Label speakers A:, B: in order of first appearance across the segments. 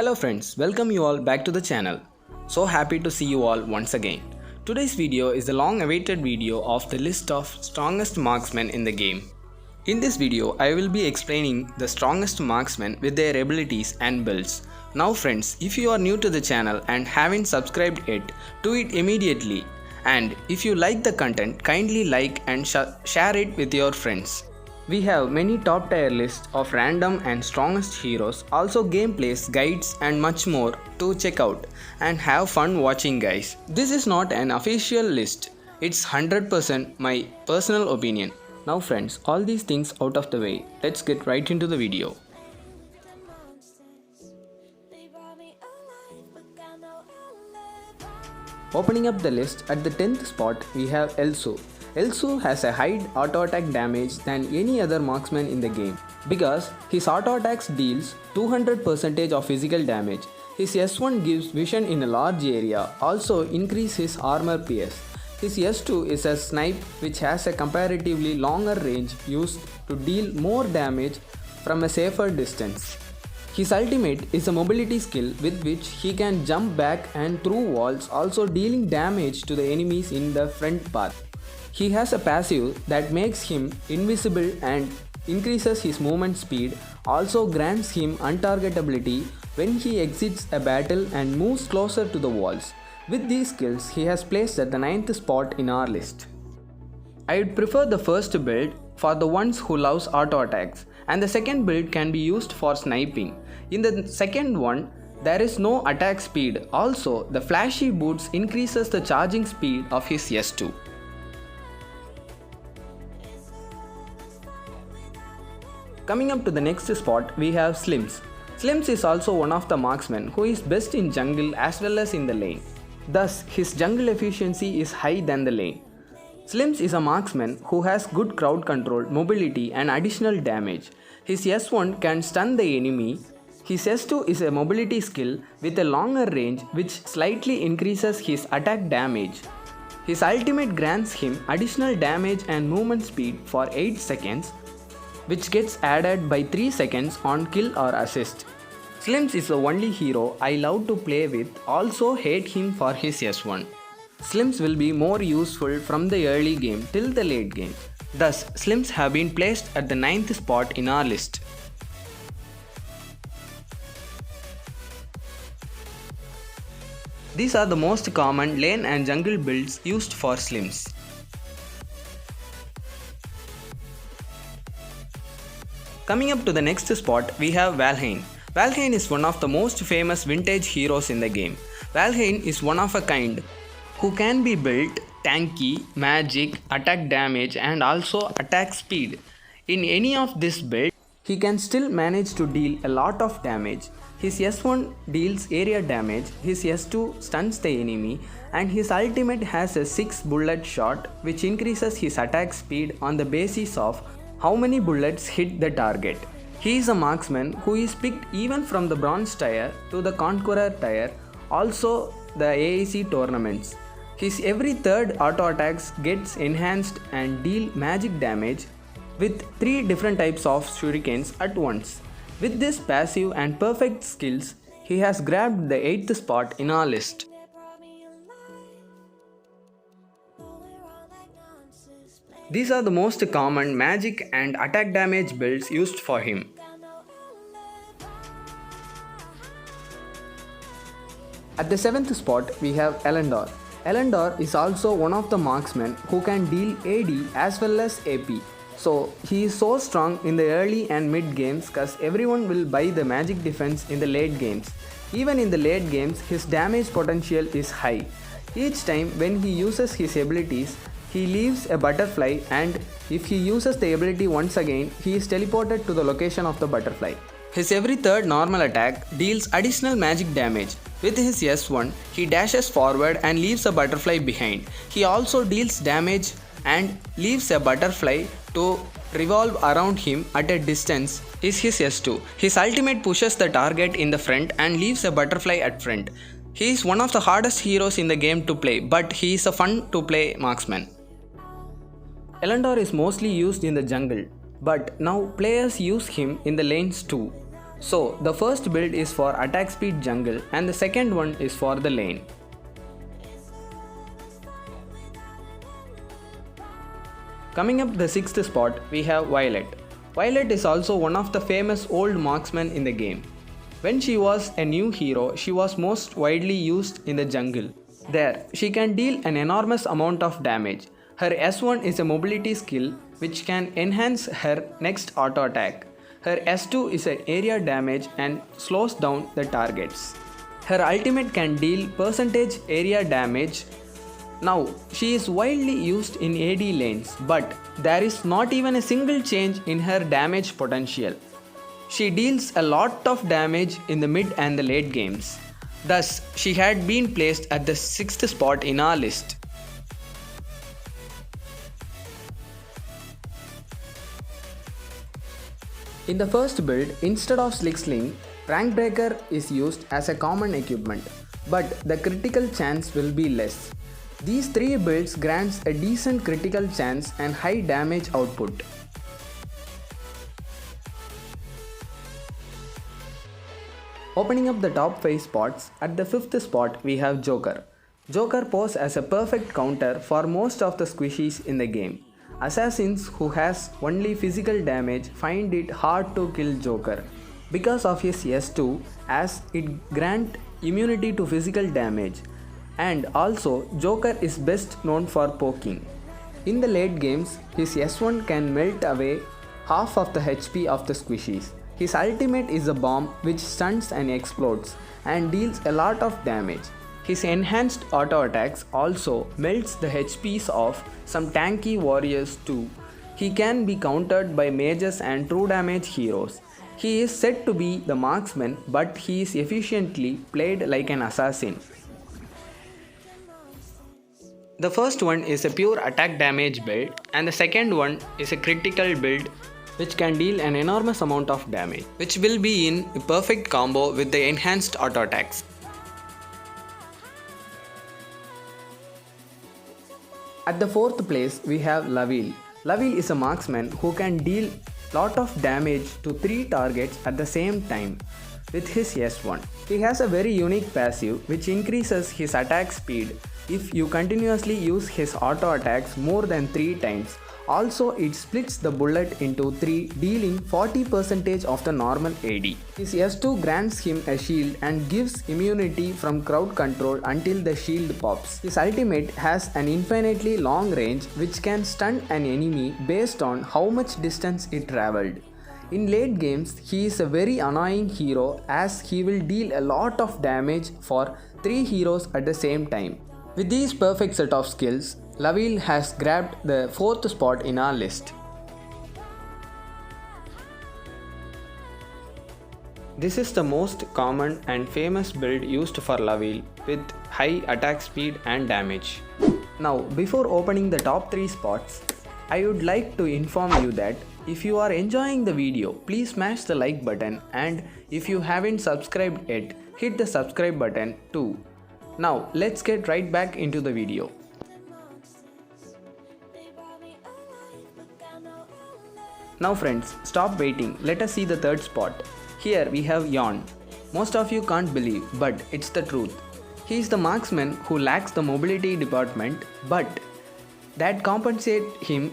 A: Hello friends, welcome you all back to the channel. So happy to see you all once again. Today's video is the long awaited video of the list of strongest marksmen in the game. In this video, I will be explaining the strongest marksmen with their abilities and builds. Now friends, if you are new to the channel and haven't subscribed yet, do it immediately. And if you like the content, kindly like and share it with your friends. We have many top tier lists of random and strongest heroes, also gameplays, guides and much more to check out and have fun watching guys. This is not an official list, it's 100% my personal opinion. Now friends, all these things out of the way, let's get right into the video. Opening up the list, at the 10th spot we have ELSU. ELSU has a high auto attack damage than any other marksman in the game because his auto attacks deals 200% of physical damage. His S1 gives vision in a large area, also increase his armor PS. His S2 is a snipe which has a comparatively longer range used to deal more damage from a safer distance. His ultimate is a mobility skill with which he can jump back and through walls, also dealing damage to the enemies in the front path. He has a passive that makes him invisible and increases his movement speed, also grants him untargetability when he exits a battle and moves closer to the walls. With these skills, he has placed at the 9th spot in our list. I would prefer the first build for the ones who loves auto attacks, and the second build can be used for sniping. In the second one, there is no attack speed. Also, the flashy boots increases the charging speed of his S2. Coming up to the next spot, we have Slims. Slims is also one of the marksmen who is best in jungle as well as in the lane. Thus, his jungle efficiency is high than the lane. Slims is a marksman who has good crowd control, mobility and additional damage. His S1 can stun the enemy. His S2 is a mobility skill with a longer range which slightly increases his attack damage. His ultimate grants him additional damage and movement speed for 8 seconds, which gets added by 3 seconds on kill or assist. Slims is the only hero I love to play with, also hate him for his S1. Slims will be more useful from the early game till the late game. Thus, Slims have been placed at the 9th spot in our list. These are the most common lane and jungle builds used for Slims. Coming up to the next spot, we have VALHEIN. VALHEIN is one of the most famous vintage heroes in the game. VALHEIN is one of a kind who can be built tanky, magic, attack damage and also attack speed. In any of this build, he can still manage to deal a lot of damage. His S1 deals area damage, his S2 stuns the enemy, and his ultimate has a 6 bullet shot which increases his attack speed on the basis of how many bullets hit the target. He is a marksman who is picked even from the bronze tier to the conqueror tier, also the AAC tournaments. His every third auto attacks gets enhanced and deal magic damage with 3 different types of shurikens at once. With this passive and perfect skills, he has grabbed the 8th spot in our list. These are the most common magic and attack damage builds used for him. At the 7th spot, we have ELAND'ORR. ELAND'ORR is also one of the marksmen who can deal AD as well as AP. So, he is so strong in the early and mid games because everyone will buy the magic defense in the late games. Even in the late games, his damage potential is high. Each time when he uses his abilities, he leaves a butterfly, and if he uses the ability once again, he is teleported to the location of the butterfly. His every third normal attack deals additional magic damage. With his S1, he dashes forward and leaves a butterfly behind. He also deals damage and leaves a butterfly to revolve around him at a distance is his S2. His ultimate pushes the target in the front and leaves a butterfly at front. He is one of the hardest heroes in the game to play, but he is a fun to play marksman. ELAND'ORR is mostly used in the jungle, but now players use him in the lanes too. So the first build is for attack speed jungle and the second one is for the lane. Coming up the 6th spot, we have Violet. Violet is also one of the famous old marksmen in the game. When she was a new hero, she was most widely used in the jungle. There, she can deal an enormous amount of damage. Her S1 is a mobility skill which can enhance her next auto attack. Her S2 is an area damage and slows down the targets. Her ultimate can deal percentage area damage. Now, she is widely used in AD lanes, but there is not even a single change in her damage potential. She deals a lot of damage in the mid and the late games. Thus, she had been placed at the 6th spot in our list. In the first build, instead of Slick Sling, Rank Breaker is used as a common equipment, but the critical chance will be less. These 3 builds grants a decent critical chance and high damage output. Opening up the top 5 spots, at the 5th spot we have Joker. Joker poses as a perfect counter for most of the squishies in the game. Assassins who has only physical damage find it hard to kill Joker because of his S2, as it grants immunity to physical damage. And also, Joker is best known for poking. In the late games, his S1 can melt away half of the HP of the squishies. His ultimate is a bomb which stuns and explodes and deals a lot of damage. His enhanced auto attacks also melts the HPs of some tanky warriors too. He can be countered by mages and true damage heroes. He is said to be the marksman, but he is efficiently played like an assassin. The first one is a pure attack damage build and the second one is a critical build which can deal an enormous amount of damage, which will be in a perfect combo with the enhanced auto attacks. At the 4th place we have LAVILLE. LAVILLE is a marksman who can deal lot of damage to 3 targets at the same time with his S1. He has a very unique passive which increases his attack speed if you continuously use his auto attacks more than 3 times. Also, it splits the bullet into 3, dealing 40% of the normal AD. His S2 grants him a shield and gives immunity from crowd control until the shield pops. His ultimate has an infinitely long range which can stun an enemy based on how much distance it travelled. In late games, he is a very annoying hero as he will deal a lot of damage for 3 heroes at the same time. With these perfect set of skills, LAVILLE has grabbed the 4th spot in our list. This is the most common and famous build used for LAVILLE with high attack speed and damage. Now, before opening the top 3 spots, I would like to inform you that if you are enjoying the video, please smash the like button, and if you haven't subscribed yet, hit the subscribe button too. Now, let's get right back into the video. Now friends, stop waiting, let us see the 3rd spot. Here we have Yawn. Most of you can't believe, but it's the truth. He is the marksman who lacks the mobility department, but that compensates him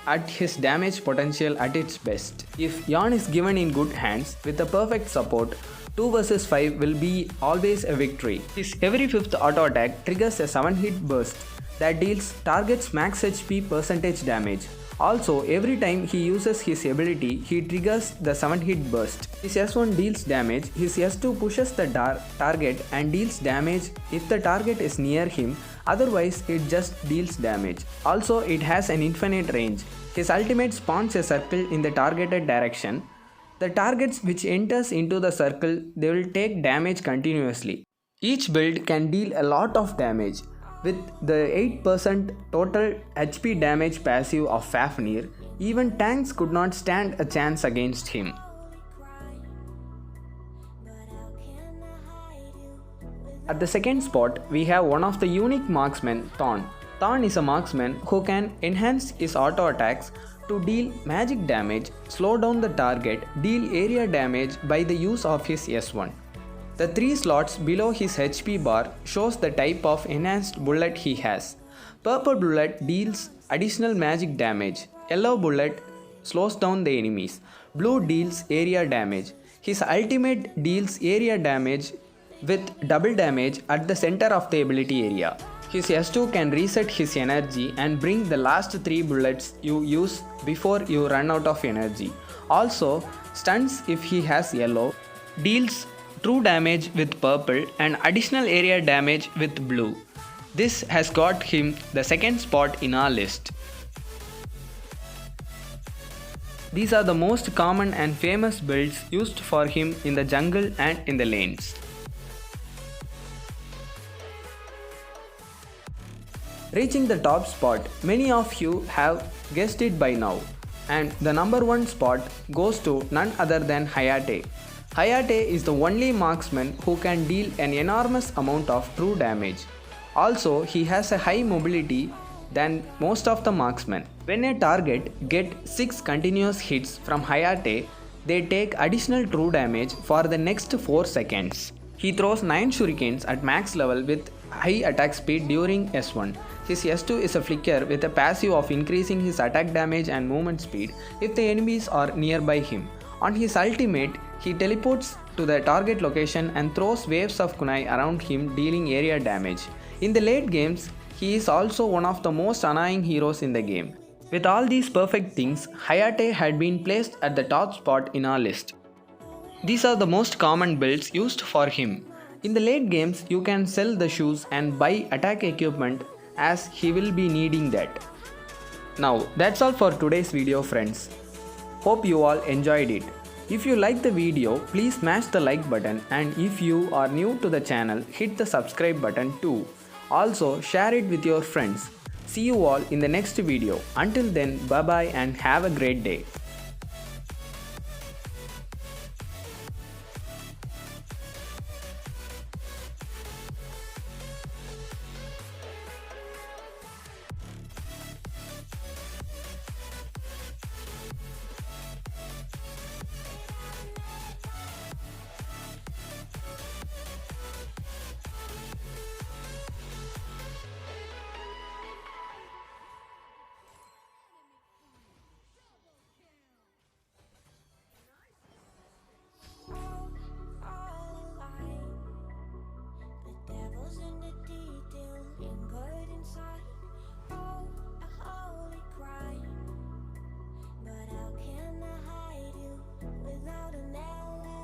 A: at his damage potential at its best. If Yawn is given in good hands with the perfect support, 2 vs 5 will be always a victory. His every 5th auto attack triggers a 7-hit burst that deals target's max HP percentage damage. Also, every time he uses his ability, he triggers the 7-hit burst. His S1 deals damage, his S2 pushes the target and deals damage if the target is near him, otherwise it just deals damage. Also, it has an infinite range. His ultimate spawns a circle in the targeted direction. The targets which enters into the circle, they will take damage continuously. Each build can deal a lot of damage. With the 8% total HP damage passive of Fafnir, even tanks could not stand a chance against him. At the 2nd spot, we have one of the unique marksmen, THORNE. THORNE is a marksman who can enhance his auto attacks To deal magic damage, slow down the target, deal area damage by the use of his S1. The 3 slots below his HP bar shows the type of enhanced bullet he has. Purple bullet deals additional magic damage. Yellow bullet slows down the enemies. Blue deals area damage. His ultimate deals area damage with double damage at the center of the ability area. His S2 can reset his energy and bring the last 3 bullets you use before you run out of energy. Also, stuns if he has yellow, deals true damage with purple and additional area damage with blue. This has got him the second spot in our list. These are the most common and famous builds used for him in the jungle and in the lanes. Reaching the top spot, many of you have guessed it by now, and the number 1 spot goes to none other than Hayate. Hayate is the only marksman who can deal an enormous amount of true damage. Also, he has a high mobility than most of the marksmen. When a target gets 6 continuous hits from Hayate, they take additional true damage for the next 4 seconds. He throws 9 shurikens at max level with high attack speed during S1. His S2 is a flicker with a passive of increasing his attack damage and movement speed if the enemies are nearby him. On his ultimate, he teleports to the target location and throws waves of kunai around him, dealing area damage. In the late games, he is also one of the most annoying heroes in the game. With all these perfect things, Hayate had been placed at the top spot in our list. These are the most common builds used for him. In the late games, you can sell the shoes and buy attack equipment as he will be needing that. Now that's all for today's video, friends. Hope you all enjoyed it. If you liked the video, please smash the like button, and if you are new to the channel, hit the subscribe button too. Also share it with your friends. See you all in the next video. Until then, bye bye and have a great day.